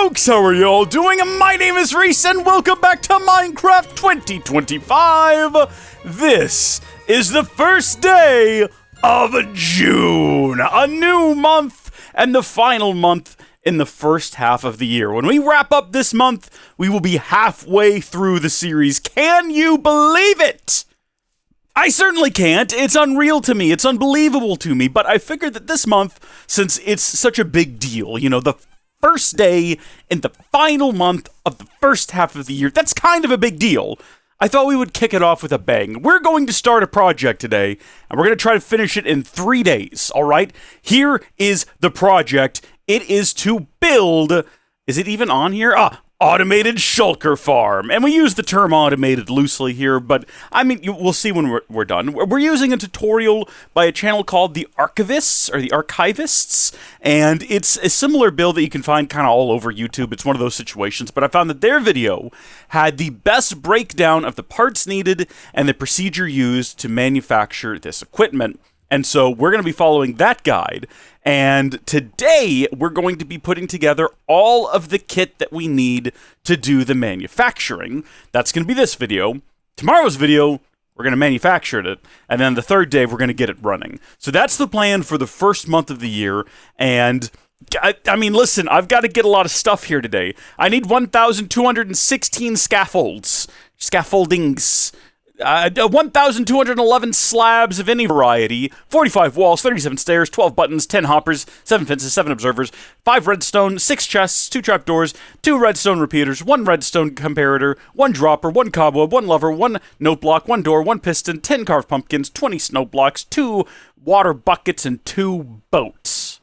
folks, how are y'all doing? My name is Reese, and welcome back to Minecraft 2025. This is the first day of June, a new month, and the final month in the first half of the year. When we wrap up this month, we will be halfway through the series. Can you believe it? I certainly can't. It's unreal to me. It's unbelievable to me. But I figured that this month, since it's such a big deal, you know, the first day in the final month of the first half of the year, that's kind of a big deal. I thought we would kick it off with a bang. We're going to start a project today, and we're going to try to finish it in 3 days, all right? Here is the project. It is to build... Is it even on here? Automated Shulker farm. And we use the term automated loosely here, but I mean, we'll see when we're done. We're using a tutorial by a channel called the Archivists, or the Archivists, and it's a similar build that you can find kind of all over YouTube. It's one of those situations, but I found that their video had the best breakdown of the parts needed and the procedure used to manufacture this equipment. And so we're going to be following that guide, and today we're going to be putting together all of the kit that we need to do the manufacturing. That's going to be this video. Tomorrow's video, we're going to manufacture it, and then the third day we're going to get it running. So that's the plan for the first month of the year, and I mean, listen, I've got to get a lot of stuff here today. I need 1,216 scaffoldings. 1,211 slabs of any variety, 45 walls, 37 stairs, 12 buttons, 10 hoppers, 7 fences, 7 observers, 5 redstone, 6 chests, 2 trapdoors, 2 redstone repeaters, 1 redstone comparator, 1 dropper, 1 cobweb, 1 lever, 1 note block, 1 door, 1 piston, 10 carved pumpkins, 20 snow blocks, 2 water buckets, and 2 boats.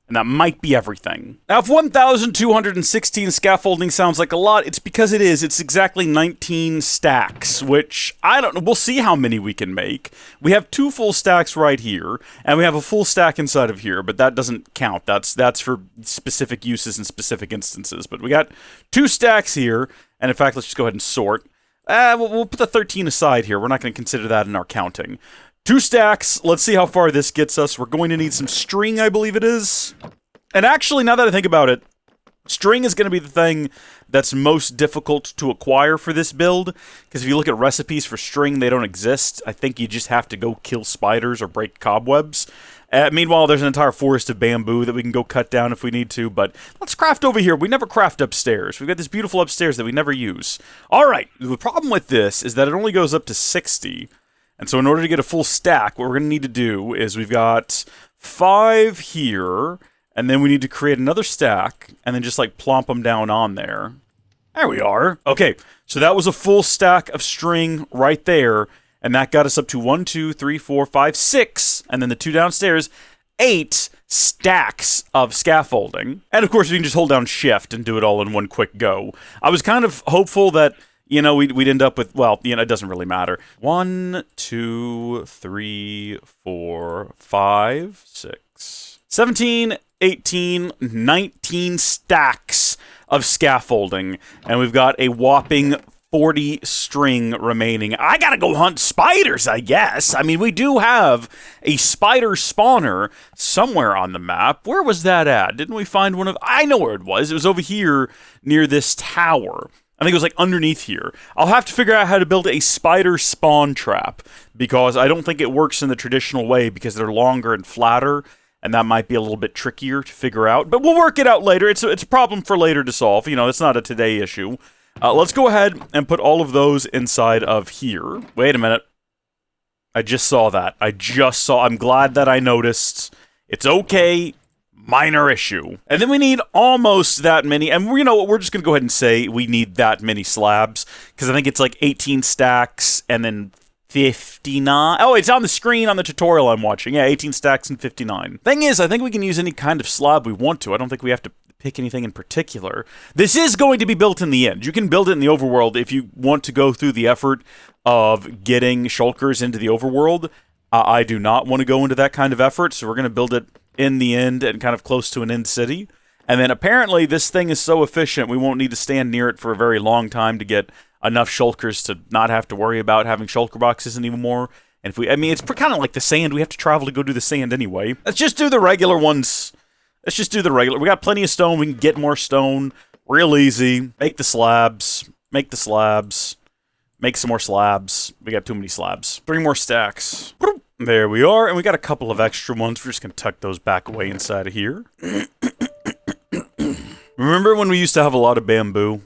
And that might be everything. Now, if 1,216 scaffolding sounds like a lot, it's because it is. It's exactly 19 stacks, which, I don't know, we'll see how many we can make. We have 2 full stacks right here, and we have a full stack inside of here, but that doesn't count. That's for specific uses and specific instances. But we got 2 stacks here, and in fact, let's just go ahead and sort. We'll put the 13 aside here. We're not going to consider that in our counting. 2 stacks. Let's see how far this gets us. We're going to need some string, I believe it is. And actually, now that I think about it, string is going to be the thing that's most difficult to acquire for this build. Because if you look at recipes for string, they don't exist. I think you just have to go kill spiders or break cobwebs. Meanwhile, there's an entire forest of bamboo that we can go cut down if we need to. But let's craft over here. We never craft upstairs. We've got this beautiful upstairs that we never use. All right. The problem with this is that it only goes up to 60. And so in order to get a full stack, what we're going to need to do is we've got 5 here, and then we need to create another stack, and then just like plomp them down on there. There we are. Okay, so that was a full stack of string right there, and that got us up to 1, 2, 3, 4, 5, 6, and then the 2 downstairs, 8 stacks of scaffolding. And of course, we can just hold down shift and do it all in one quick go. I was kind of hopeful that, you know, we'd end up with, well, you know, it doesn't really matter. 1, 2, 3, 4, 5, 6, 17, 18, 19 stacks of scaffolding. And we've got a whopping 40 string remaining. I gotta go hunt spiders, I guess. I mean, we do have a spider spawner somewhere on the map. Where was that at? Didn't we find one of... I know where it was. It was over here near this tower. I think it was like underneath here. I'll have to figure out how to build a spider spawn trap, because I don't think it works in the traditional way because they're longer and flatter, and that might be a little bit trickier to figure out. But we'll work it out later. It's a problem for later to solve. You know, it's not a today issue. Let's go ahead and put all of those inside of here. Wait a minute. I just saw that. I'm glad that I noticed. It's okay. Minor issue. And then we need almost that many, and you know what, we're just going to go ahead and say we need that many slabs, because I think it's like 18 stacks, and then 59. Oh, it's on the screen on the tutorial I'm watching. Yeah, 18 stacks and 59. Thing is, I think we can use any kind of slab we want to. I don't think we have to pick anything in particular. This is going to be built in the end. You can build it in the overworld if you want to go through the effort of getting shulkers into the overworld. I do not want to go into that kind of effort, so we're going to build it in the end and kind of close to an end city. And then apparently this thing is so efficient we won't need to stand near it for a very long time to get enough shulkers to not have to worry about having shulker boxes anymore. And if we, I mean, it's kind of like the sand. We have to travel to go do the sand anyway. Let's just do the regular ones. Let's just do the regular. We got plenty of stone. We can get more stone. Real easy. Make the slabs. Make the slabs. Make some more slabs. We got too many slabs. 3 more stacks. There we are, and we got a couple of extra ones. We're just gonna tuck those back away inside of here. Remember when we used to have a lot of bamboo?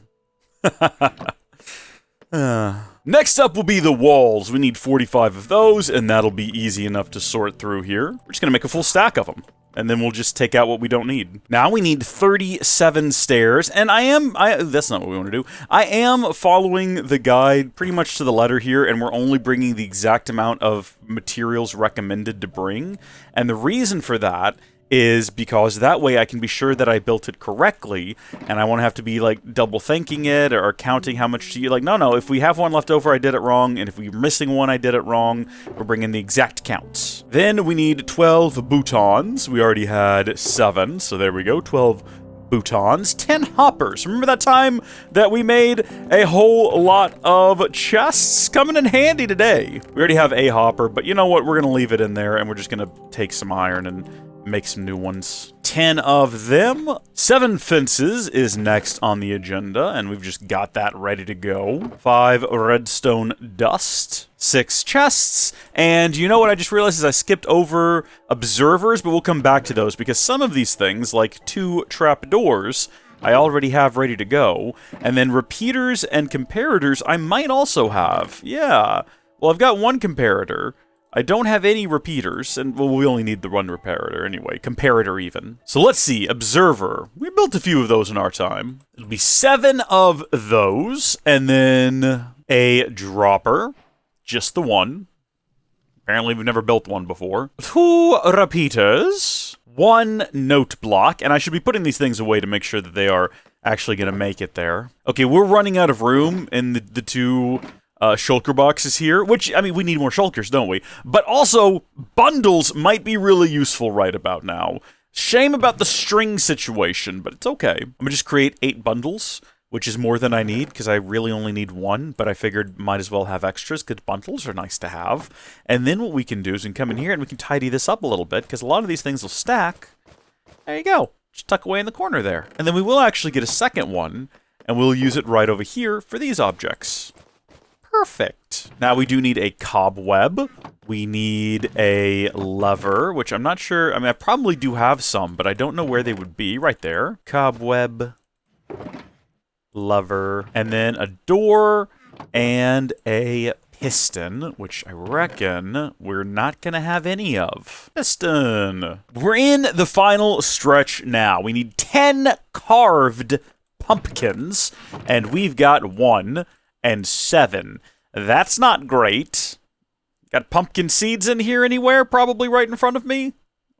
Next up will be the walls. We need 45 of those, and that'll be easy enough to sort through here. We're just gonna make a full stack of them, and then we'll just take out what we don't need. Now we need 37 stairs, and that's not what we want to do. I am following the guide pretty much to the letter here, and we're only bringing the exact amount of materials recommended to bring. And the reason for that is because that way I can be sure that I built it correctly, and I won't have to be, like, double thinking it or counting how much to you. Like, no, if we have one left over, I did it wrong, and if we're missing one, I did it wrong. We're bringing the exact counts. Then we need 12 boutons. We already had 7, so there we go, 12 boutons. 10 hoppers. Remember that time that we made a whole lot of chests? Coming in handy today. We already have a hopper, but you know what? We're going to leave it in there, and we're just going to take some iron and make some new ones. 10 of them. 7 fences is next on the agenda, and we've just got that ready to go. 5 redstone dust. 6 chests. And you know what I just realized is I skipped over observers, but we'll come back to those, because some of these things, like 2 trapdoors, I already have ready to go. And then repeaters and comparators I might also have. Yeah. Well, I've got 1 comparator. I don't have any repeaters, and well, we only need the 1 reparator anyway. Comparator even. So let's see, observer. We built a few of those in our time. It'll be 7 of those, and then a dropper. Just the 1. Apparently we've never built one before. 2 repeaters. 1 note block, and I should be putting these things away to make sure that they are actually going to make it there. Okay, we're running out of room in the 2... shulker boxes here, which, I mean, we need more shulkers, don't we? But also, bundles might be really useful right about now. Shame about the string situation, but it's okay. I'm gonna just create 8 bundles, which is more than I need, because I really only need 1, but I figured might as well have extras, because bundles are nice to have. And then what we can do is we can come in here and we can tidy this up a little bit, because a lot of these things will stack. There you go. Just tuck away in the corner there. And then we will actually get a second one, and we'll use it right over here for these objects. Perfect. Now we do need a cobweb. We need a lever, which I'm not sure. I mean, I probably do have some, but I don't know where they would be. Right there. Cobweb. Lever. And then a door and a piston, which I reckon we're not going to have any of. Piston. We're in the final stretch now. We need 10 carved pumpkins, and we've got 1. And 7. That's not great. Got pumpkin seeds in here anywhere? Probably right in front of me?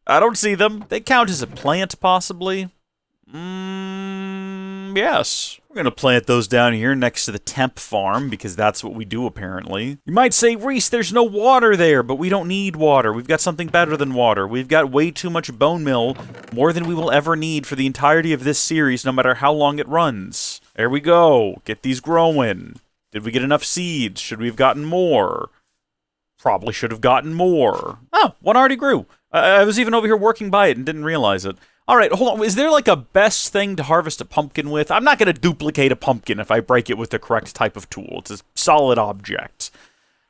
I don't see them. They count as a plant, possibly? Yes. We're gonna plant those down here next to the temp farm, because that's what we do, apparently. You might say, Reese, there's no water there, but we don't need water. We've got something better than water. We've got way too much bone meal, more than we will ever need for the entirety of this series, no matter how long it runs. There we go. Get these growing. Did we get enough seeds? Should we have gotten more? Probably should have gotten more. Oh, 1 already grew. I was even over here working by it and didn't realize it. All right, hold on. Is there like a best thing to harvest a pumpkin with? I'm not going to duplicate a pumpkin if I break it with the correct type of tool. It's a solid object.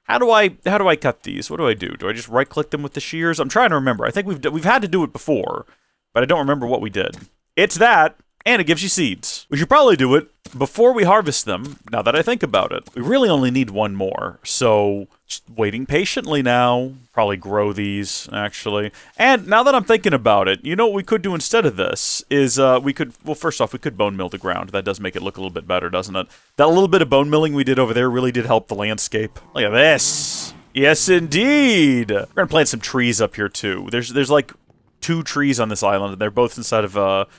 How do I cut these? What do I do? Do I just right-click them with the shears? I'm trying to remember. I think we've had to do it before, but I don't remember what we did. It's that. And it gives you seeds. We should probably do it before we harvest them, now that I think about it. We really only need 1 more, so just waiting patiently now. Probably grow these, actually. And now that I'm thinking about it, you know what we could do instead of this is well, first off, we could bone mill the ground. That does make it look a little bit better, doesn't it? That little bit of bone milling we did over there really did help the landscape. Look at this. Yes, indeed. We're gonna plant some trees up here, too. There's like 2 trees on this island, and they're both inside of,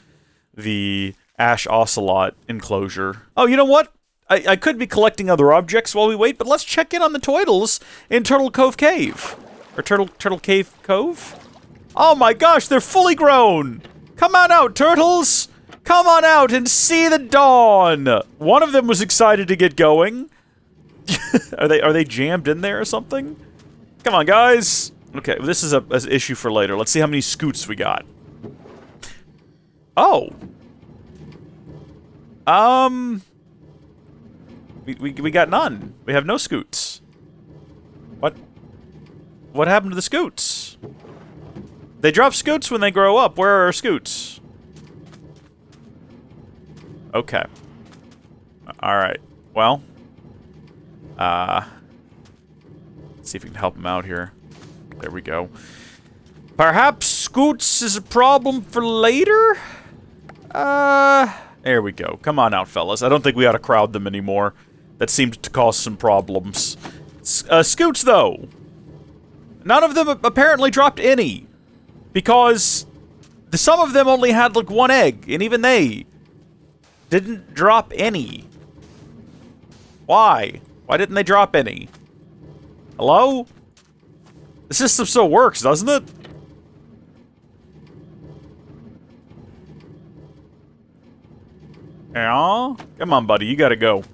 the Ash Ocelot enclosure. Oh, you know what? I could be collecting other objects while we wait, but let's check in on the turtles in Turtle Cove Cave. Or Turtle Cave Cove? Oh my gosh, they're fully grown! Come on out, turtles! Come on out and see the dawn! One of them was excited to get going. Are they jammed in there or something? Come on, guys! Okay, this is an issue for later. Let's see how many scoots we got. Oh. We got none. We have no scoots. What? What happened to the scoots? They drop scoots when they grow up. Where are our scoots? Okay. Alright. Well. Let's see if we can help him out here. There we go. Perhaps scoots is a problem for later? There we go. Come on out, fellas. I don't think we ought to crowd them anymore. That seemed to cause some problems. Scoots, though. None of them apparently dropped any. Because some of them only had, like, one egg. And even they didn't drop any. Why? Why didn't they drop any? Hello? The system still works, doesn't it? Yeah? Come on, buddy. You gotta go.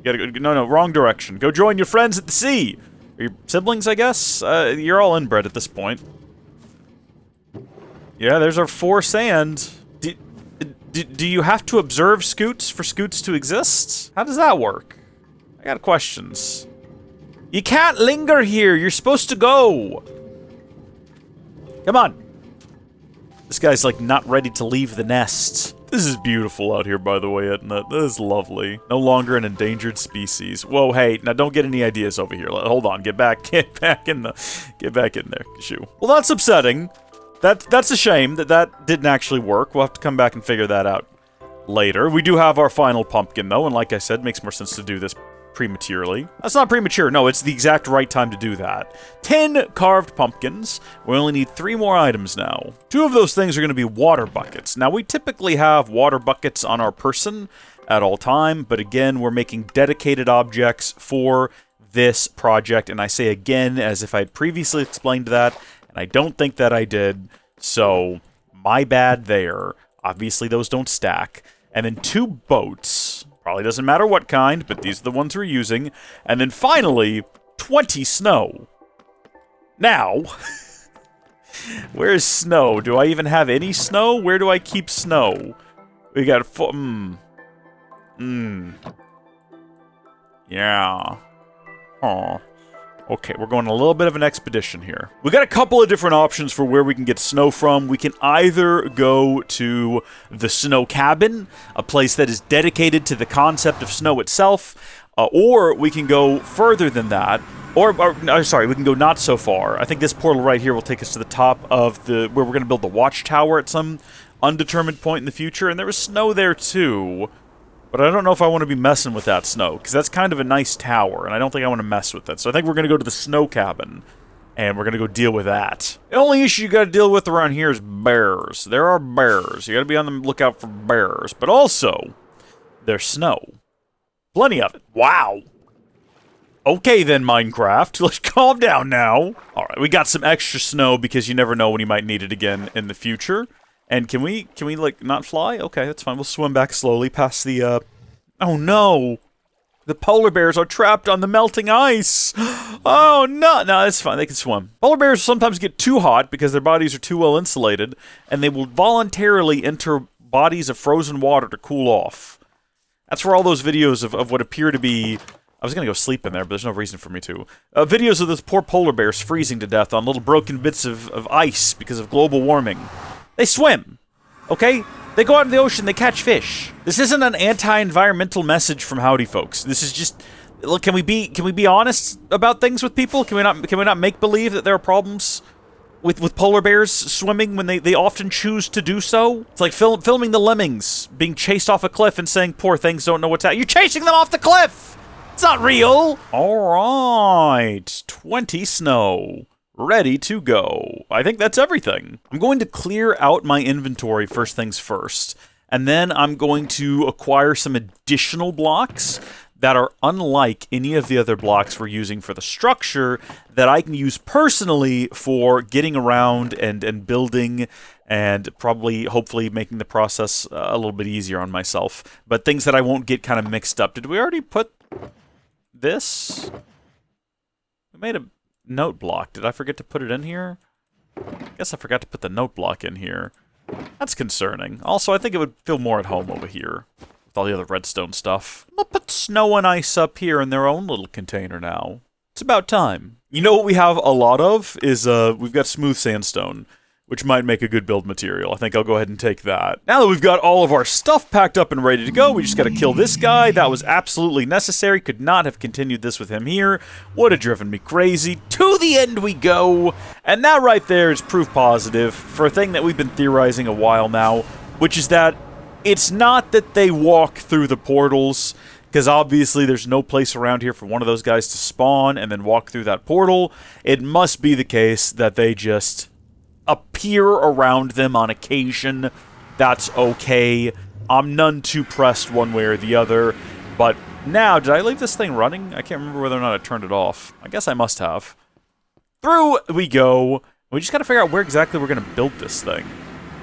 You gotta go. No, wrong direction. Go join your friends at the sea. Or your siblings, I guess? You're all inbred at this point. Yeah, there's our 4 sand. Do you have to observe scoots for scoots to exist? How does that work? I got questions. You can't linger here. You're supposed to go. Come on. This guy's, like, not ready to leave the nest. This is beautiful out here, by the way, isn't it? This is lovely. No longer an endangered species. Whoa, hey, now don't get any ideas over here. Hold on, get back in there. Shoo. Well, that's upsetting. That's a shame that didn't actually work. We'll have to come back and figure that out later. We do have our final pumpkin, though, and like I said, it makes more sense to do this prematurely. That's not premature. No, it's the exact right time to do that. 10 carved pumpkins. We only need 3 more items now. 2 of those things are going to be water buckets. Now, we typically have water buckets on our person at all time, but again, we're making dedicated objects for this project, and I say again as if I had previously explained that, and I don't think that I did, so my bad there. Obviously, those don't stack. And then 2 boats. Probably doesn't matter what kind, but these are the ones we're using. And then finally, 20 snow. Now, where's snow? Do I even have any snow? Where do I keep snow? We got yeah. Oh. Okay, we're going on a little bit of an expedition here. We got a couple of different options for where we can get snow from. We can either go to the snow cabin, a place that is dedicated to the concept of snow itself, or we can go further than that. Sorry, we can go not so far. I think this portal right here will take us to the top of where we're going to build the watchtower at some undetermined point in the future, and there was snow there too. But I don't know if I want to be messing with that snow, because that's kind of a nice tower, and I don't think I want to mess with it. So I think we're going to go to the snow cabin, and we're going to go deal with that. The only issue you got to deal with around here is bears. There are bears. You got to be on the lookout for bears. But also, there's snow. Plenty of it. Wow. Okay then, Minecraft. Let's calm down now. Alright, we got some extra snow, because you never know when you might need it again in the future. And can we, like, not fly? Okay, that's fine. We'll swim back slowly past the, Oh, no! The polar bears are trapped on the melting ice! Oh, no! No, that's fine. They can swim. Polar bears sometimes get too hot because their bodies are too well insulated, and they will voluntarily enter bodies of frozen water to cool off. That's where all those videos of what appear to be... I was gonna go sleep in there, but there's no reason for me to. Videos of those poor polar bears freezing to death on little broken bits of ice because of global warming. They swim, okay? They go out in the ocean, they catch fish. This isn't an anti-environmental message from Howdy Folks. This is just, look, can we be honest about things with people? Can we not make believe that there are problems with polar bears swimming when they often choose to do so? It's like filming the lemmings being chased off a cliff and saying, poor things don't know what's happening. You're chasing them off the cliff! It's not real! Alright, 20 snow. Ready to go. I think that's everything. I'm going to clear out my inventory first things first, and then I'm going to acquire some additional blocks that are unlike any of the other blocks we're using for the structure that I can use personally for getting around and building and probably, hopefully, making the process a little bit easier on myself. But things that I won't get kind of mixed up. Did we already put this? We made a note block. Did I forget to put it in here? I guess I forgot to put the note block in here. That's concerning. Also, I think it would feel more at home over here. with all the other redstone stuff. We'll put snow and ice up here in their own little container now. It's about time. You know what we have a lot of is, we've got smooth sandstone, which might make a good build material. I think I'll go ahead and take that. Now that we've got all of our stuff packed up and ready to go, we just gotta kill this guy. That was absolutely necessary. Could not have continued this with him here. Would have driven me crazy. To the end we go. And that right there is proof positive for a thing that we've been theorizing a while now, which is that it's not that they walk through the portals, because obviously there's no place around here for one of those guys to spawn and then walk through that portal. It must be the case that they just appear around them on occasion. That's okay. I'm none too pressed one way or the other. But now, did I leave this thing running? I can't remember whether or not I turned it off. I guess I must have. Through we go. We just gotta figure out where exactly we're gonna build this thing.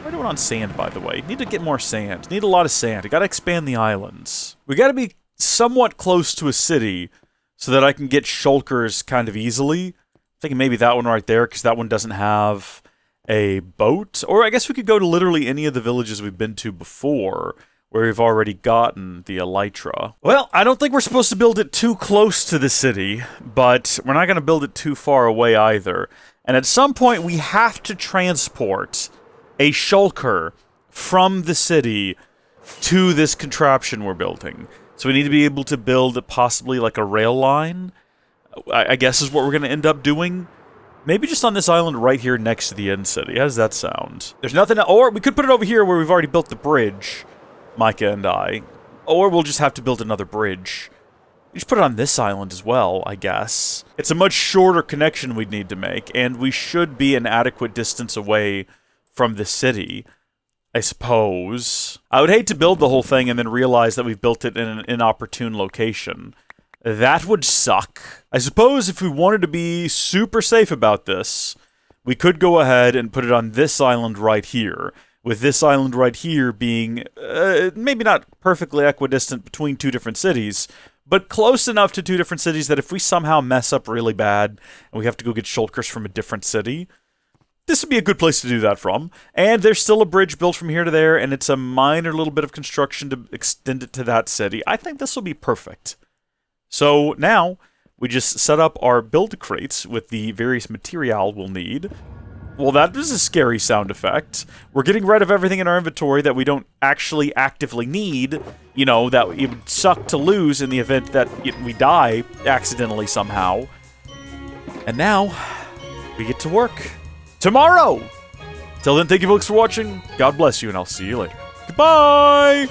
We're doing on sand, by the way. Need to get more sand. Need a lot of sand. I gotta expand the islands. We gotta be somewhat close to a city so that I can get shulkers kind of easily. I'm thinking maybe that one right there, because that one doesn't have a boat. Or I guess we could go to literally any of the villages we've been to before, where we've already gotten the elytra. Well, I don't think we're supposed to build it too close to the city, but we're not going to build it too far away either. And at some point, we have to transport a shulker from the city to this contraption we're building. So we need to be able to build possibly like a rail line, I guess is what we're going to end up doing. Maybe just on this island right here next to the end city. How does that sound? There's nothing... Or we could put it over here where we've already built the bridge, Micah and I. Or we'll just have to build another bridge. We just put it on this island as well, I guess. It's a much shorter connection we'd need to make, and we should be an adequate distance away from the city, I suppose. I would hate to build the whole thing and then realize that we've built it in an inopportune location. That would suck. I suppose if we wanted to be super safe about this, we could go ahead and put it on this island right here, with this island right here being maybe not perfectly equidistant between two different cities, but close enough to two different cities that if we somehow mess up really bad and we have to go get shulkers from a different city, this would be a good place to do that from. And there's still a bridge built from here to there, and it's a minor little bit of construction to extend it to that city. I think this will be perfect. So now, we just set up our build crates with the various material we'll need. Well, that was a scary sound effect. We're getting rid of everything in our inventory that we don't actually actively need. You know, that it would suck to lose in the event that we die accidentally somehow. And now, we get to work. Tomorrow! Till then, thank you folks for watching. God bless you, and I'll see you later. Goodbye!